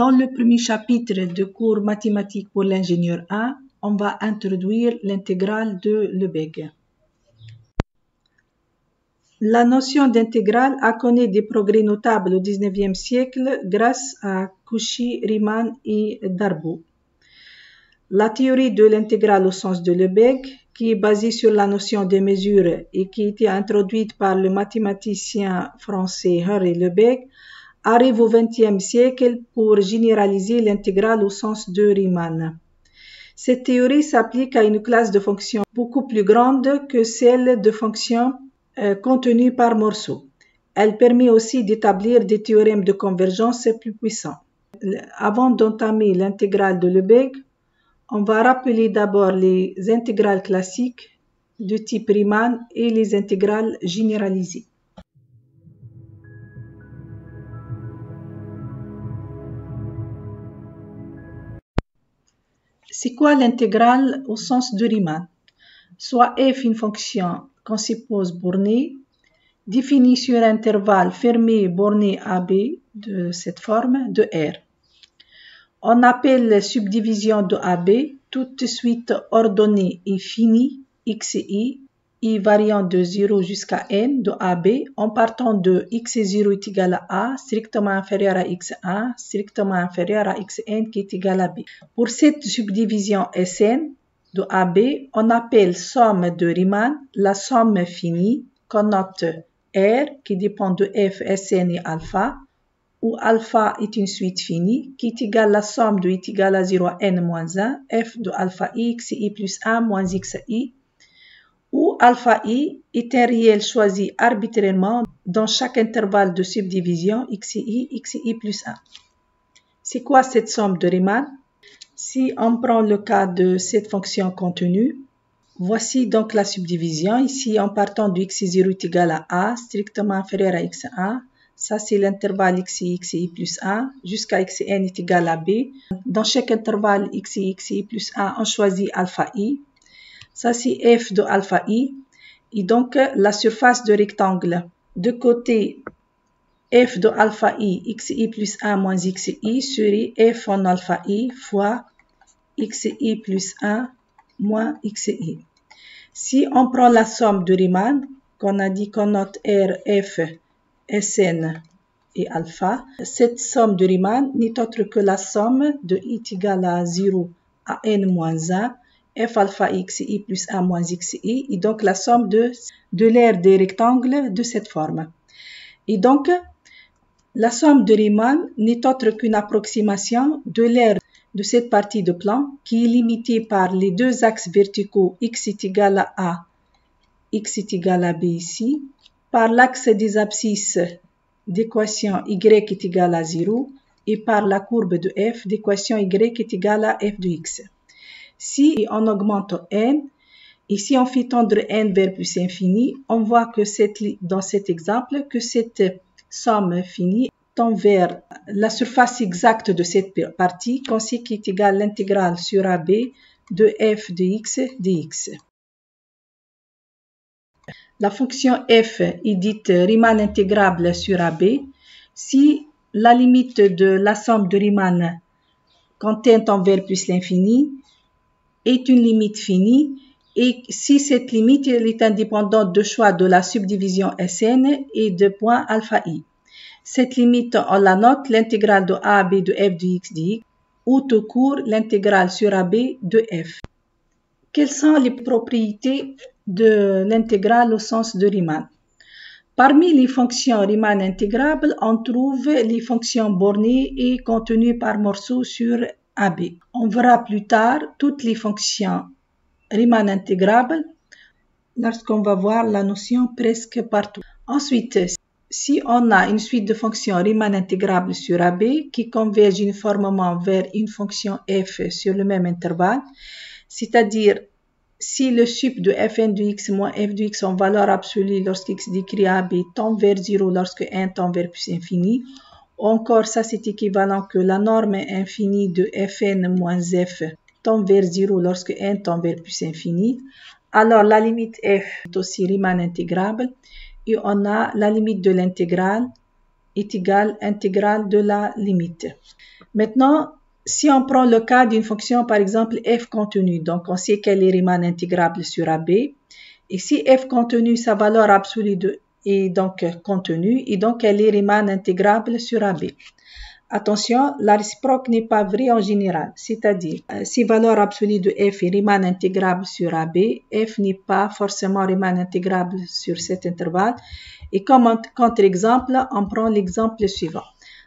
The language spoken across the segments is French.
Dans le premier chapitre de cours mathématiques pour l'ingénieur 1, on va introduire l'intégrale de Lebesgue. La notion d'intégrale a connu des progrès notables au XIXe siècle grâce à Cauchy, Riemann et Darboux. La théorie de l'intégrale au sens de Lebesgue, qui est basée sur la notion des mesures et qui a été introduite par le mathématicien français Henri Lebesgue, arrive au XXe siècle pour généraliser l'intégrale au sens de Riemann. Cette théorie s'applique à une classe de fonctions beaucoup plus grande que celle de fonctions contenues par morceaux. Elle permet aussi d'établir des théorèmes de convergence plus puissants. Avant d'entamer l'intégrale de Lebesgue, on va rappeler d'abord les intégrales classiques de type Riemann et les intégrales généralisées. C'est quoi l'intégrale au sens de Riemann? Soit f une fonction qu'on suppose bornée, définie sur un intervalle fermé borné AB de cette forme de R. On appelle la subdivision de AB toute suite ordonnée et finie, x et y variant de 0 jusqu'à n de AB en partant de x0 est égal à A, strictement inférieur à x1, strictement inférieur à xn qui est égal à B. Pour cette subdivision Sn de AB, on appelle somme de Riemann la somme finie qu'on note R qui dépend de f, Sn et alpha, où alpha est une suite finie qui est égale à la somme de est égal à 0 à n moins 1, f de alpha i, xi plus 1 moins xi, où alpha i est un réel choisi arbitrairement dans chaque intervalle de subdivision xi plus 1. C'est quoi cette somme de Riemann? Si on prend le cas de cette fonction contenue, voici donc la subdivision. Ici, en partant de x0 est égal à A, strictement inférieur à x1, ça c'est l'intervalle xi plus 1 jusqu'à xn est égal à B. Dans chaque intervalle xi plus 1, on choisit alpha i. Ça c'est f de alpha i. Et donc la surface de rectangle. De côté f de alpha i, xi plus 1 moins xi serait f en alpha i fois xi plus 1 moins xi. Si on prend la somme de Riemann, qu'on a dit qu'on note R, F, Sn et alpha, cette somme de Riemann n'est autre que la somme de i est égal à 0 à n moins 1, f alpha xi plus 1 moins xi, et donc la somme de l'aire des rectangles de cette forme. Et donc, la somme de Riemann n'est autre qu'une approximation de l'aire de cette partie de plan qui est limitée par les deux axes verticaux x est égal à A, x est égal à B ici, par l'axe des abscisses d'équation y est égal à 0 et par la courbe de f d'équation y est égal à f de x. Si on augmente n, et si on fait tendre n vers plus infini, on voit que dans cet exemple, que cette somme finie tend vers la surface exacte de cette partie, qu'on sait qui est égale à l'intégrale sur AB de f de x dx. La fonction f est dite Riemann intégrable sur AB si la limite de la somme de Riemann quand n tend vers plus l'infini est une limite finie et si cette limite est indépendante de choix de la subdivision Sn et de point alpha i. Cette limite, on la note l'intégrale de a à b de f de x dx ou tout court l'intégrale sur AB de f. Quelles sont les propriétés de l'intégrale au sens de Riemann? Parmi les fonctions Riemann intégrables, on trouve les fonctions bornées et contenues par morceaux sur AB. On verra plus tard toutes les fonctions Riemann intégrables lorsqu'on va voir la notion presque partout. Ensuite, si on a une suite de fonctions Riemann intégrables sur AB qui convergent uniformément vers une fonction f sur le même intervalle, c'est-à-dire si le sup de fn de x moins f de x en valeur absolue lorsque x décrit AB tend vers 0 lorsque n tend vers plus infini, encore ça c'est équivalent que la norme infinie de fn moins f tend vers 0 lorsque n tend vers plus infini, alors la limite f est aussi Riemann intégrable et on a la limite de l'intégrale est égal à intégrale de la limite. Maintenant, si on prend le cas d'une fonction, par exemple, f contenue, donc on sait qu'elle est Riemann intégrable sur AB, et si f contenue, sa valeur absolue est donc contenue, et donc elle est Riemann intégrable sur AB. Attention, la réciproque n'est pas vraie en général, c'est-à-dire, si valeur absolue de f est Riemann intégrable sur AB, f n'est pas forcément Riemann intégrable sur cet intervalle, et comme contre-exemple, on prend l'exemple suivant.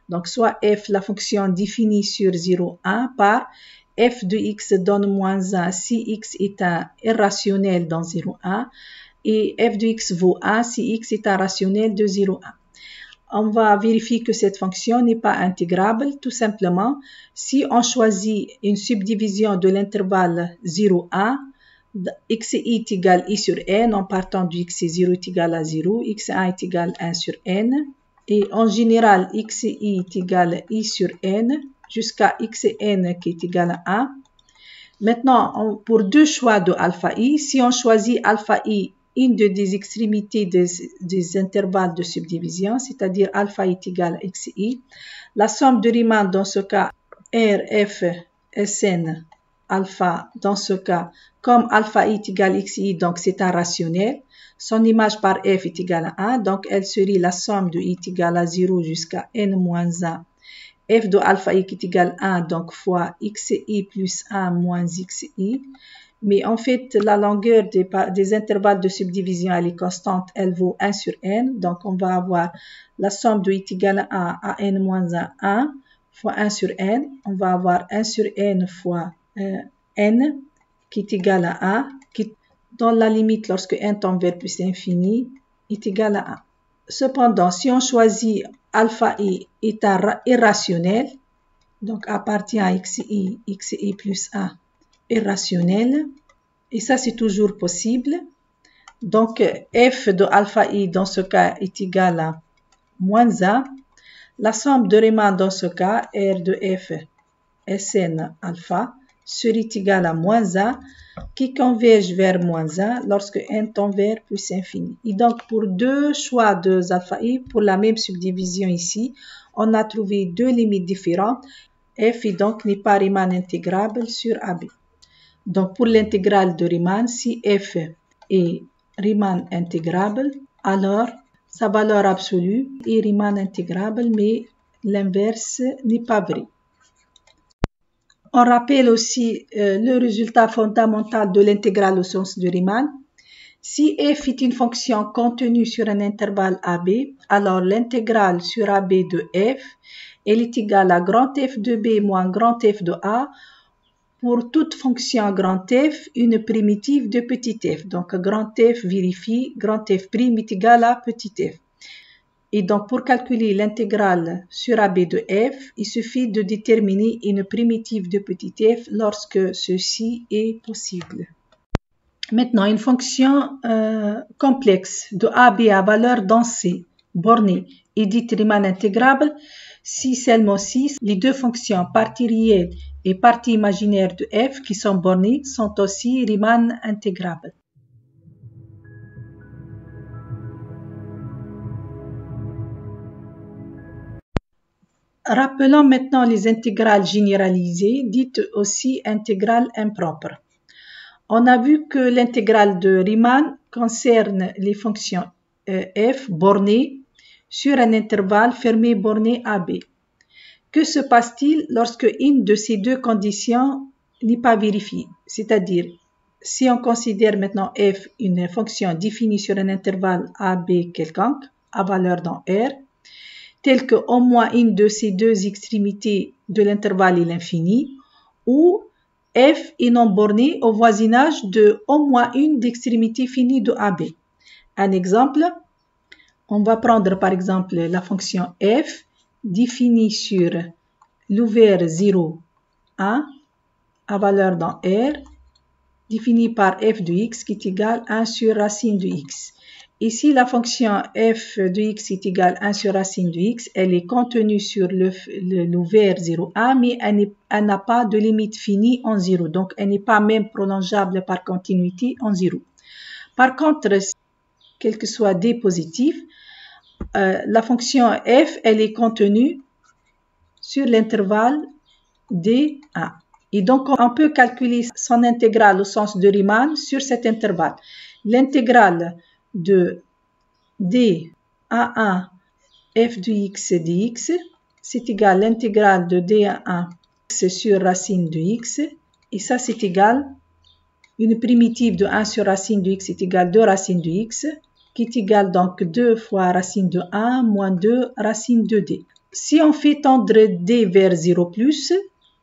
Donc, soit f, la fonction définie sur 0, 1 par f de x donne moins 1 si x est un irrationnel dans 0, 1 et f de x vaut 1 si x est un rationnel de 0, 1. On va vérifier que cette fonction n'est pas intégrable tout simplement si on choisit une subdivision de l'intervalle 0, 1, xi est égal à i sur n en partant du x0 est égal à 0, x1 est égal à 1 sur n. Et en général, xi est égal à i sur n jusqu'à xn qui est égal à 1. Maintenant, pour deux choix de alpha i, si on choisit alpha i, une des extrémités des intervalles de subdivision, c'est-à-dire alpha i est égal à xi, la somme de Riemann dans ce cas, rf sn alpha dans ce cas, comme alpha i est égal à xi, donc c'est un rationnel. Son image par f est égale à 1, donc elle serait la somme de i est égale à 0 jusqu'à n-1, f de alpha i qui est égal à 1, donc fois xi plus 1 moins xi. Mais en fait, la longueur des intervalles de subdivision, elle est constante, elle vaut 1 sur n, donc on va avoir la somme de i est égale à 1 à n-1, 1 fois 1 sur n, on va avoir 1 sur n fois n qui est égal à 1, qui dans la limite lorsque n tend vers plus infini est égal à 1. Cependant, si on choisit alpha i est un irrationnel, donc appartient à xi plus 1 irrationnel, et ça c'est toujours possible. Donc f de alpha i dans ce cas est égal à moins 1. La somme de Riemann dans ce cas, r de f Sn alpha, serait égale à moins 1 qui converge vers moins 1 lorsque n tend vers plus infini. Et donc, pour deux choix de alpha i, pour la même subdivision ici, on a trouvé deux limites différentes. F et donc n'est pas Riemann intégrable sur AB. Donc, pour l'intégrale de Riemann, si f est Riemann intégrable, alors sa valeur absolue est Riemann intégrable, mais l'inverse n'est pas vrai. On rappelle aussi le résultat fondamental de l'intégrale au sens de Riemann. Si f est une fonction contenue sur un intervalle AB, alors l'intégrale sur AB de f, elle est égale à grand F de B moins grand F de A pour toute fonction grand F, une primitive de petit f. Donc grand F vérifie, grand F' est égal à petit f. Et donc, pour calculer l'intégrale sur AB de f, il suffit de déterminer une primitive de petit f lorsque ceci est possible. Maintenant, une fonction complexe de AB à valeur dans C, bornée, est dite Riemann intégrable si seulement si les deux fonctions partie réelle et partie imaginaire de f qui sont bornées sont aussi Riemann intégrables. Rappelons maintenant les intégrales généralisées, dites aussi intégrales impropres. On a vu que l'intégrale de Riemann concerne les fonctions f bornées sur un intervalle fermé borné AB. Que se passe-t-il lorsque une de ces deux conditions n'est pas vérifiée? C'est-à-dire, si on considère maintenant f une fonction définie sur un intervalle AB quelconque, à valeur dans R, telle que au moins une de ces deux extrémités de l'intervalle est l'infini, ou f est non borné au voisinage de au moins une d'extrémité finie de AB. Un exemple, on va prendre par exemple la fonction f définie sur l'ouvert 0, 1, à valeur dans R, définie par f de x qui est égal à 1 sur racine de x. Ici, la fonction f de x est égale à 1 sur racine de x. Elle est contenue sur l'ouvert 0, 1, mais elle n'a pas de limite finie en 0. Donc, elle n'est pas même prolongeable par continuité en 0. Par contre, quel que soit d positif, la fonction f, elle est contenue sur l'intervalle D1. Et donc, on peut calculer son intégrale au sens de Riemann sur cet intervalle. L'intégrale de D1 f de x dx, c'est égal à l'intégrale de D1 x sur racine de x. Et ça, c'est égal, une primitive de 1 sur racine de x est égale à 2 racines de x, qui est égal donc 2 fois racine de 1 moins 2 racine de d. Si on fait tendre d vers 0 plus,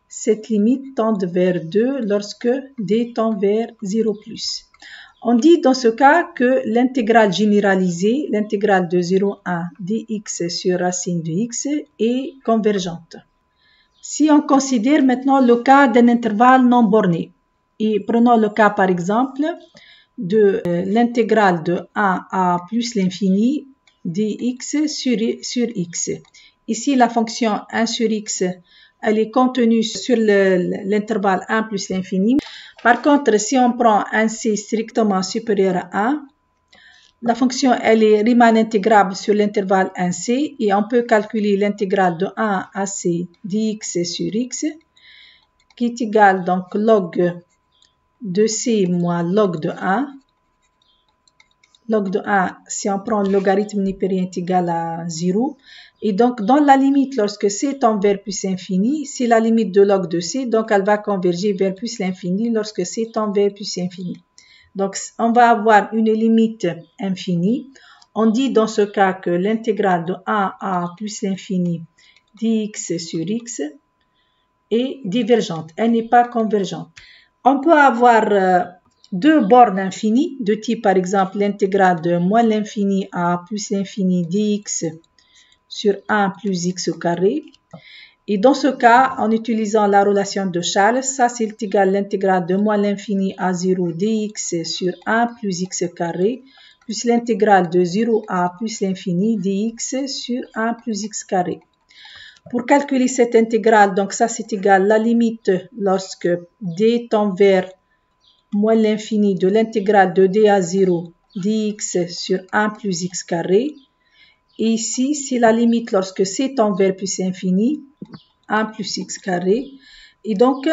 cette limite tend vers 2 lorsque d tend vers 0 plus. On dit dans ce cas que l'intégrale généralisée, l'intégrale de 0,1 dx sur racine de x est convergente. Si on considère maintenant le cas d'un intervalle non borné, et prenons le cas par exemple de l'intégrale de 1 à plus l'infini dx sur x. Ici, la fonction 1 sur x, elle est contenue sur l'intervalle 1 plus l'infini. Par contre, si on prend un c strictement supérieur à 1, la fonction elle est Riemann intégrable sur l'intervalle 1c et on peut calculer l'intégrale de 1 à c dx sur x qui est égal donc log de c moins log de 1. Log de 1, si on prend le logarithme népérien est égal à 0. Et donc, dans la limite, lorsque c tend vers plus infini, c'est la limite de log de c, donc elle va converger vers plus l'infini lorsque c tend vers plus infini. Donc, on va avoir une limite infinie. On dit dans ce cas que l'intégrale de 1 à plus l'infini dx sur x est divergente. Elle n'est pas convergente. On peut avoir deux bornes infinies, de type par exemple l'intégrale de moins l'infini à plus l'infini dx sur 1 plus x au carré. Et dans ce cas, en utilisant la relation de Charles, ça c'est égal à l'intégrale de moins l'infini à 0 dx sur 1 plus x carré, plus l'intégrale de 0 à plus l'infini dx sur 1 plus x carré. Pour calculer cette intégrale, donc ça c'est égal à la limite lorsque d tend vers moins l'infini de l'intégrale de d à 0 dx sur 1 plus x carré. Et ici, c'est la limite lorsque c tend vers plus infini, 1 plus x carré. Et donc,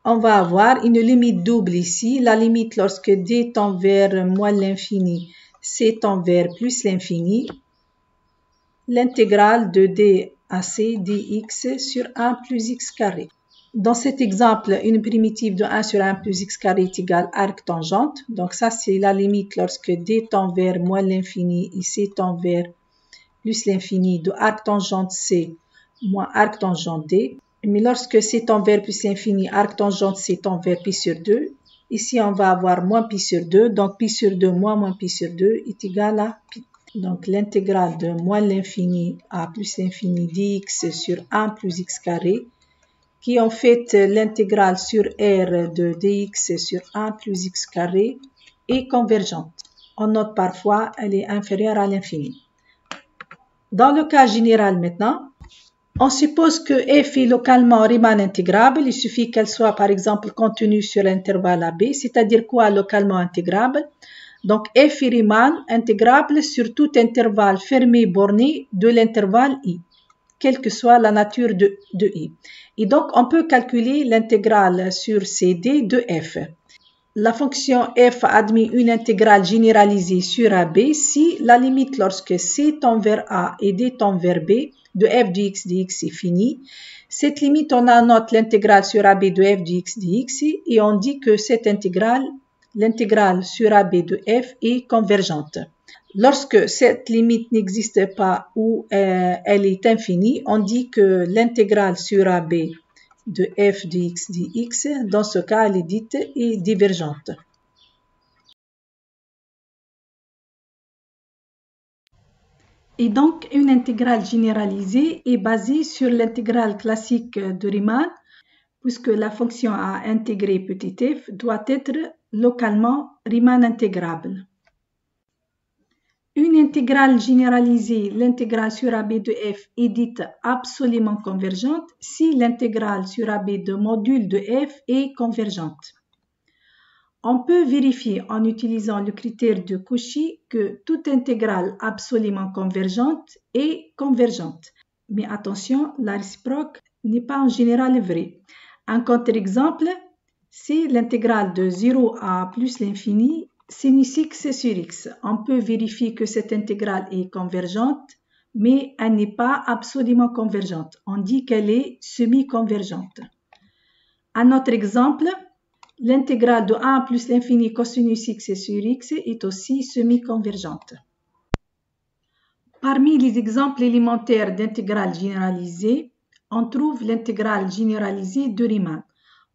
on va avoir une limite double ici. La limite lorsque d tend vers moins l'infini, c tend vers plus l'infini. L'intégrale de d à c dx sur 1 plus x carré. Dans cet exemple, une primitive de 1 sur 1 plus x carré est égale à arc tangente. Donc ça, c'est la limite lorsque d tend vers moins l'infini et c tend vers plus l'infini de arc tangente c moins arc tangente d. Mais lorsque c tend vers plus l'infini, arc tangente c tend vers pi sur 2. Ici, on va avoir moins pi sur 2. Donc pi sur 2 moins pi sur 2 est égal à pi. Donc l'intégrale de moins l'infini à plus l'infini dx sur 1 plus x carré, qui est en fait l'intégrale sur R de dx sur 1 plus x carré, est convergente. On note parfois elle est inférieure à l'infini. Dans le cas général maintenant, on suppose que f est localement Riemann intégrable. Il suffit qu'elle soit par exemple contenue sur l'intervalle AB, c'est-à-dire quoi localement intégrable? Donc f est Riemann intégrable sur tout intervalle fermé borné de l'intervalle I, quelle que soit la nature de I. Et donc, on peut calculer l'intégrale sur CD de f. La fonction f admet une intégrale généralisée sur AB si la limite lorsque c tend vers A et d tend vers B de f de x dx est finie. Cette limite, on annote l'intégrale sur AB de f de x dx et on dit que cette intégrale, l'intégrale sur AB de f est convergente. Lorsque cette limite n'existe pas ou elle est infinie, on dit que l'intégrale sur AB de f de x dx, dans ce cas, elle est dite est divergente. Et donc, une intégrale généralisée est basée sur l'intégrale classique de Riemann, puisque la fonction à intégrer petit f doit être localement Riemann intégrable. Une intégrale généralisée, l'intégrale sur AB de f, est dite absolument convergente si l'intégrale sur AB de module de f est convergente. On peut vérifier en utilisant le critère de Cauchy que toute intégrale absolument convergente est convergente. Mais attention, la réciproque n'est pas en général vraie. Un contre-exemple, c'est l'intégrale de 0 à plus l'infini sin x sur x. On peut vérifier que cette intégrale est convergente, mais elle n'est pas absolument convergente. On dit qu'elle est semi-convergente. Un autre exemple, l'intégrale de 1 plus l'infini cosinus x sur x est aussi semi-convergente. Parmi les exemples élémentaires d'intégrales généralisées, on trouve l'intégrale généralisée de Riemann.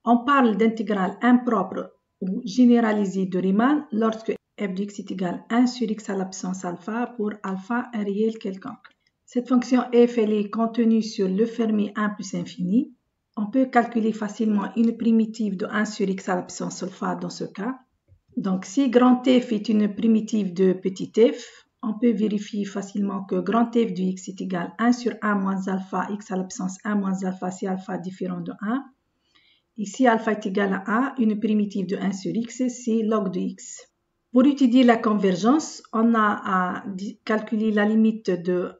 On parle d'intégrale impropre ou généralisée de Riemann lorsque f de x est égal à 1 sur x à la puissance alpha pour alpha un réel quelconque. Cette fonction f elle est contenue sur le fermé 1 plus infini. On peut calculer facilement une primitive de 1 sur x à la puissance alpha dans ce cas. Donc, si grand f est une primitive de petit f, on peut vérifier facilement que grand f de x est égal à 1 sur 1 moins alpha x à la puissance 1 moins alpha si alpha est différent de 1. Et si alpha est égal à a, une primitive de 1 sur x, c'est log de x. Pour étudier la convergence, on a à calculer la limite de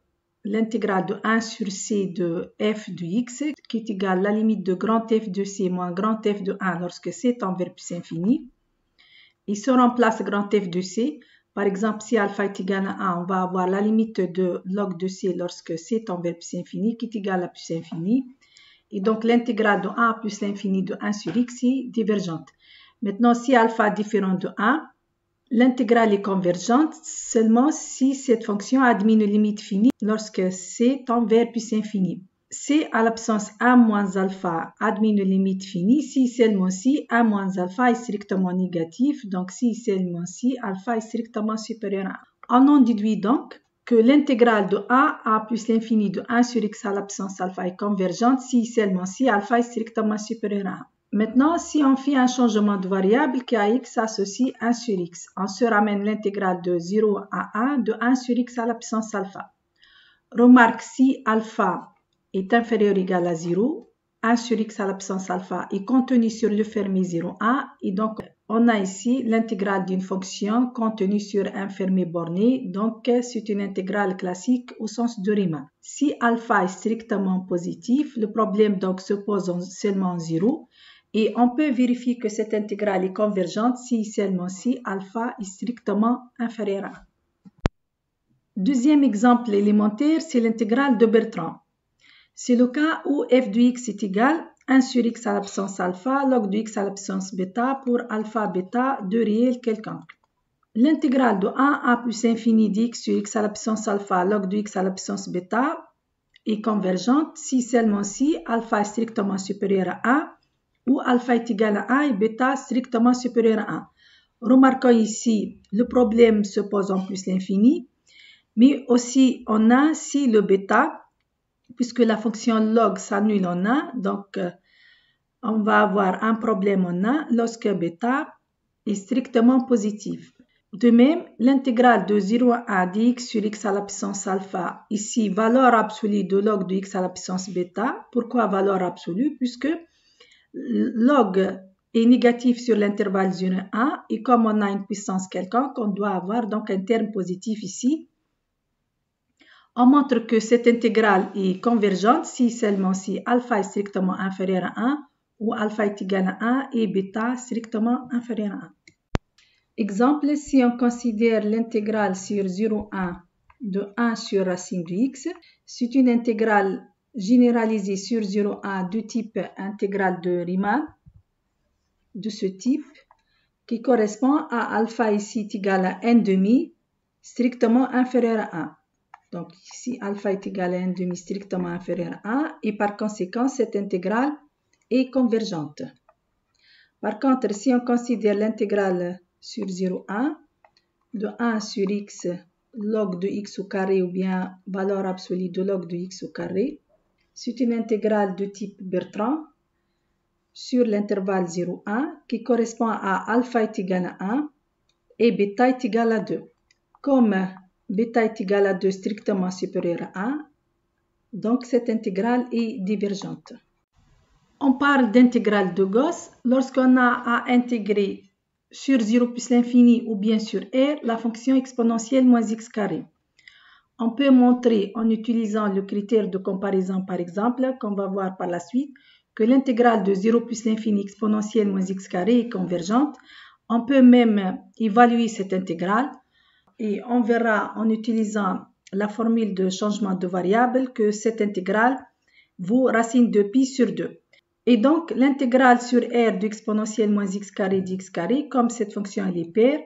l'intégrale de 1 sur c de f de x, qui est égale à la limite de grand f de c moins grand f de 1 lorsque c tend vers plus infini. Et si on remplace grand f de c, par exemple, si alpha est égal à 1, on va avoir la limite de log de c lorsque c tend vers plus infini, qui est égale à plus infini. Et donc, l'intégrale de 1 plus l'infini de 1 sur x est divergente. Maintenant, si alpha est différent de 1, l'intégrale est convergente seulement si cette fonction admet une limite finie lorsque c tend vers plus infini. C à la puissance 1 moins alpha admet une limite finie si seulement si 1 moins alpha est strictement négatif, donc si seulement si alpha est strictement supérieur à 1. On en déduit donc que l'intégrale de a plus l'infini de 1 sur x à la puissance alpha est convergente si seulement si alpha est strictement supérieur à 1. Maintenant, si on fait un changement de variable qui à x associe 1 sur x, on se ramène l'intégrale de 0 à 1 de 1 sur x à la puissance alpha. Remarque, si alpha est inférieur ou égal à 0, 1 sur x à la puissance alpha est contenu sur le fermé 0, 1, et donc on a ici l'intégrale d'une fonction contenue sur un fermé borné, donc c'est une intégrale classique au sens de Riemann. Si alpha est strictement positif, le problème donc se pose seulement en 0, et on peut vérifier que cette intégrale est convergente si seulement si alpha est strictement inférieur à 1. Deuxième exemple élémentaire, c'est l'intégrale de Bertrand. C'est le cas où f de x est égal à 1 sur x à la puissance alpha log de x à la puissance bêta pour alpha bêta de réel quelconque. L'intégrale de 1 à plus infini dx sur x à la puissance alpha log de x à la puissance bêta est convergente si seulement si alpha est strictement supérieur à 1 ou alpha est égal à 1 et bêta strictement supérieur à 1. Remarquons ici, le problème se pose en plus l'infini, mais aussi on a si le bêta, puisque la fonction log s'annule en a, donc on va avoir un problème en a lorsque bêta est strictement positif. De même, l'intégrale de 0 à dx sur x à la puissance alpha, ici valeur absolue de log de x à la puissance bêta. Pourquoi valeur absolue? Puisque log est négatif sur l'intervalle 0 à 1 et comme on a une puissance quelconque, on doit avoir donc un terme positif ici. On montre que cette intégrale est convergente si seulement si alpha est strictement inférieur à 1 ou alpha est égal à 1 et bêta strictement inférieur à 1. Exemple, si on considère l'intégrale sur 0,1 de 1 sur racine de x, c'est une intégrale généralisée sur 0,1 de type intégrale de Riemann, de ce type, qui correspond à alpha ici est égal à 1 demi, strictement inférieur à 1. Donc ici, alpha est égal à 1 demi strictement inférieur à 1 et par conséquent, cette intégrale est convergente. Par contre, si on considère l'intégrale sur 0,1 de 1 sur x log de x au carré ou bien valeur absolue de log de x au carré, c'est une intégrale de type Bertrand sur l'intervalle 0,1 qui correspond à alpha est égal à 1 et bêta est égal à 2. Comme bêta est égal à 2 strictement supérieur à 1, donc cette intégrale est divergente. On parle d'intégrale de Gauss lorsqu'on a à intégrer sur 0 plus l'infini ou bien sur R la fonction exponentielle moins x carré. On peut montrer en utilisant le critère de comparaison par exemple, qu'on va voir par la suite, que l'intégrale de 0 plus l'infini exponentielle moins x carré est convergente. On peut même évaluer cette intégrale et on verra en utilisant la formule de changement de variable que cette intégrale vaut racine de pi sur 2. Et donc, l'intégrale sur R de exponentielle moins x carré dx carré, comme cette fonction elle est paire,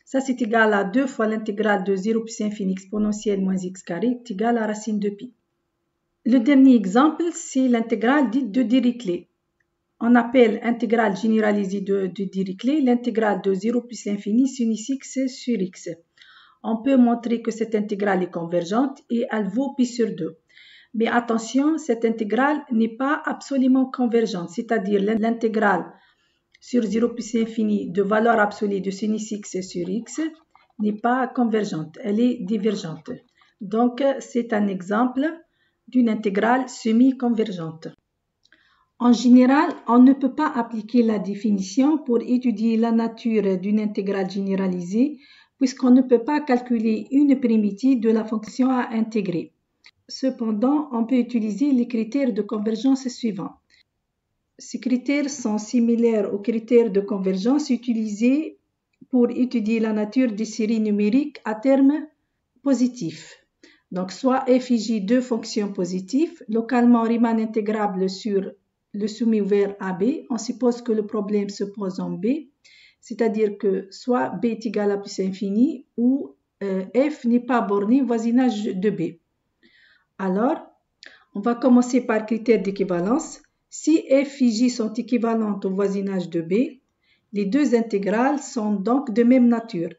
ça c'est égal à 2 fois l'intégrale de 0 plus infini exponentielle moins x carré est égal à racine de pi. Le dernier exemple, c'est l'intégrale dite de Dirichlet. On appelle intégrale généralisée de Dirichlet l'intégrale de 0 plus l'infini sinus x sur x. On peut montrer que cette intégrale est convergente et elle vaut pi sur 2. Mais attention, cette intégrale n'est pas absolument convergente, c'est-à-dire l'intégrale sur 0 plus l'infini de valeur absolue de sinus x sur x n'est pas convergente, elle est divergente. Donc, c'est un exemple d'une intégrale semi-convergente. En général, on ne peut pas appliquer la définition pour étudier la nature d'une intégrale généralisée puisqu'on ne peut pas calculer une primitive de la fonction à intégrer. Cependant, on peut utiliser les critères de convergence suivants. Ces critères sont similaires aux critères de convergence utilisés pour étudier la nature des séries numériques à terme positif. Donc, soit f et j deux fonctions positives, localement Riemann intégrable sur le soumis ouvert AB, on suppose que le problème se pose en B, c'est-à-dire que soit B est égal à plus infini ou f n'est pas borné au voisinage de B. Alors, on va commencer par critère d'équivalence. Si f et j sont équivalentes au voisinage de B, les deux intégrales sont donc de même nature.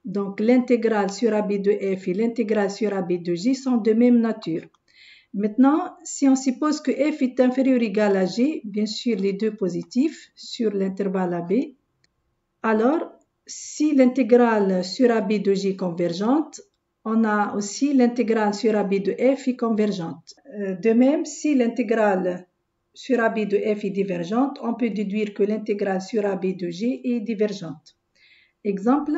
Donc, l'intégrale sur AB de f et l'intégrale sur AB de j sont de même nature. Maintenant, si on suppose que f est inférieur ou égal à g, bien sûr les deux positifs sur l'intervalle AB, alors si l'intégrale sur AB de g est convergente, on a aussi l'intégrale sur AB de f est convergente. De même, si l'intégrale sur AB de f est divergente, on peut déduire que l'intégrale sur AB de g est divergente. Exemple,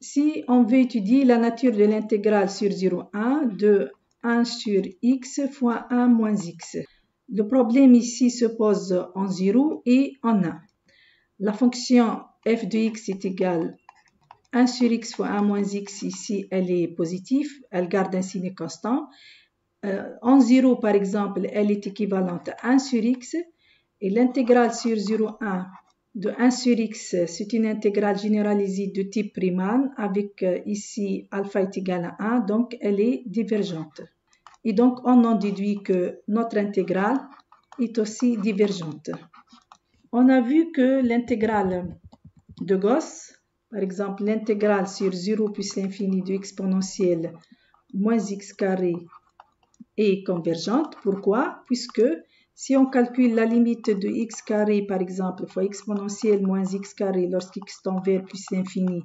si on veut étudier la nature de l'intégrale sur 0,1 de 1 sur x fois 1 moins x. Le problème ici se pose en 0 et en 1. La fonction f de x est égale 1 sur x fois 1 moins x, ici elle est positive, elle garde un signe constant. En 0 par exemple, elle est équivalente à 1 sur x et l'intégrale sur 0,1 de 1 sur x, c'est une intégrale généralisée de type Riemann avec ici alpha est égal à 1, donc elle est divergente. Et donc on en déduit que notre intégrale est aussi divergente. On a vu que l'intégrale de Gauss, par exemple l'intégrale sur 0 plus l'infini de exponentielle moins x carré est convergente. Pourquoi? Puisque si on calcule la limite de x carré, par exemple, fois exponentielle moins x carré lorsqu'x tend vers plus l'infini,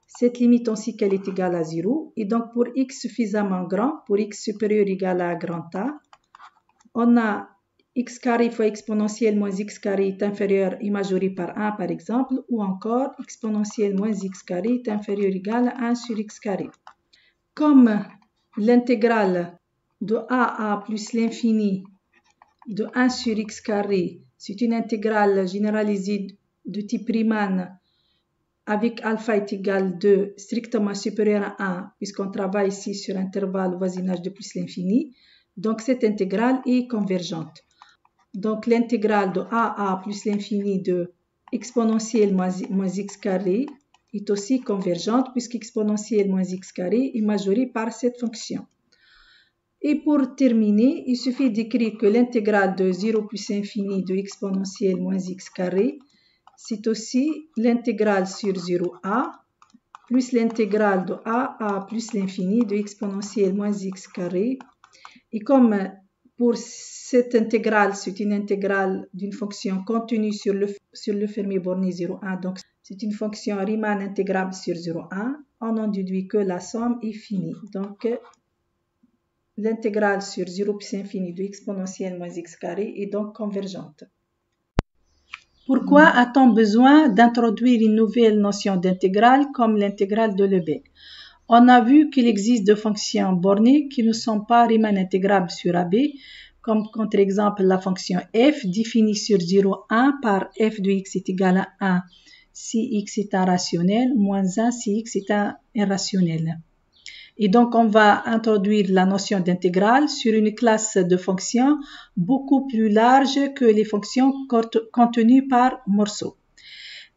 cette limite, on sait qu'elle est égale à 0. Et donc, pour x suffisamment grand, pour x supérieur ou égal à grand A, on a x carré fois exponentielle moins x carré est inférieur et majoré par 1, par exemple, ou encore exponentielle moins x carré est inférieur ou égal à 1 sur x carré. Comme l'intégrale de a à plus l'infini de 1 sur x carré, c'est une intégrale généralisée de type Riemann avec alpha est égal 2 strictement supérieur à 1, puisqu'on travaille ici sur intervalle voisinage de plus l'infini. Donc cette intégrale est convergente. Donc l'intégrale de a à plus l'infini de exponentielle moins x carré est aussi convergente, puisqu'exponentielle moins x carré est majorée par cette fonction. Et pour terminer, il suffit d'écrire que l'intégrale de 0 plus infini de exponentielle moins x carré, c'est aussi l'intégrale sur 0a plus l'intégrale de a à plus l'infini de exponentielle moins x carré. Et comme pour cette intégrale, c'est une intégrale d'une fonction continue sur le fermé borné 0,1, donc c'est une fonction Riemann intégrable sur 0,1, on en déduit que la somme est finie. Donc, l'intégrale sur 0 plus infini de exponentielle moins x carré est donc convergente. Pourquoi a-t-on besoin d'introduire une nouvelle notion d'intégrale comme l'intégrale de Lebesgue? On a vu qu'il existe des fonctions bornées qui ne sont pas Riemann intégrables sur AB, comme contre exemple la fonction f définie sur 0, 1 par f de x est égal à 1 si x est un rationnel, moins 1 si x est un irrationnel. Et donc, on va introduire la notion d'intégrale sur une classe de fonctions beaucoup plus large que les fonctions contenues par morceau.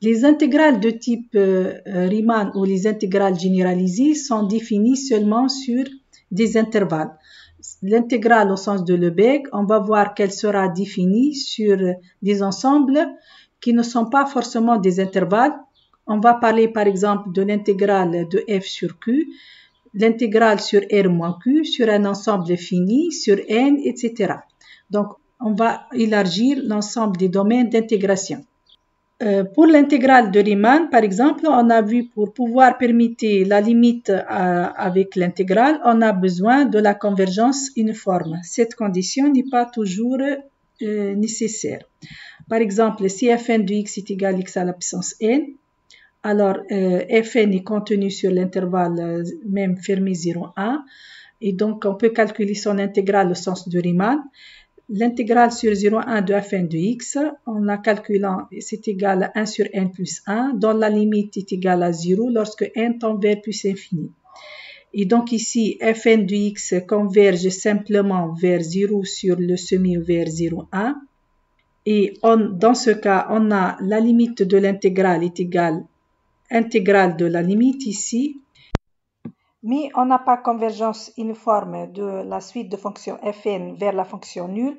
Les intégrales de type Riemann ou les intégrales généralisées sont définies seulement sur des intervalles. L'intégrale au sens de Lebesgue, on va voir qu'elle sera définie sur des ensembles qui ne sont pas forcément des intervalles. On va parler par exemple de l'intégrale de f sur q, l'intégrale sur R moins Q, sur un ensemble fini, sur N, etc. Donc, on va élargir l'ensemble des domaines d'intégration. Pour l'intégrale de Riemann, par exemple, on a vu pour pouvoir permettre la limite avec l'intégrale, on a besoin de la convergence uniforme. Cette condition n'est pas toujours nécessaire. Par exemple, si fn de x est égal à x à la puissance n, alors fn est contenu sur l'intervalle même fermé 0,1 et donc on peut calculer son intégrale au sens de Riemann. L'intégrale sur 0,1 de fn de x, en la calculant, c'est égal à 1 sur n plus 1, dont la limite est égale à 0 lorsque n tend vers plus infini. Et donc ici, fn de x converge simplement vers 0 sur le semi vers 0,1. Et dans ce cas, on a la limite de l'intégrale est égale intégrale de la limite ici, mais on n'a pas convergence uniforme de la suite de fonctions fn vers la fonction nulle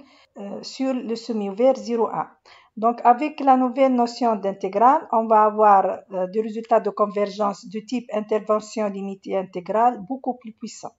sur le semi-ouvert 0,1. Donc avec la nouvelle notion d'intégrale, on va avoir des résultats de convergence de type intervention limitée intégrale beaucoup plus puissants.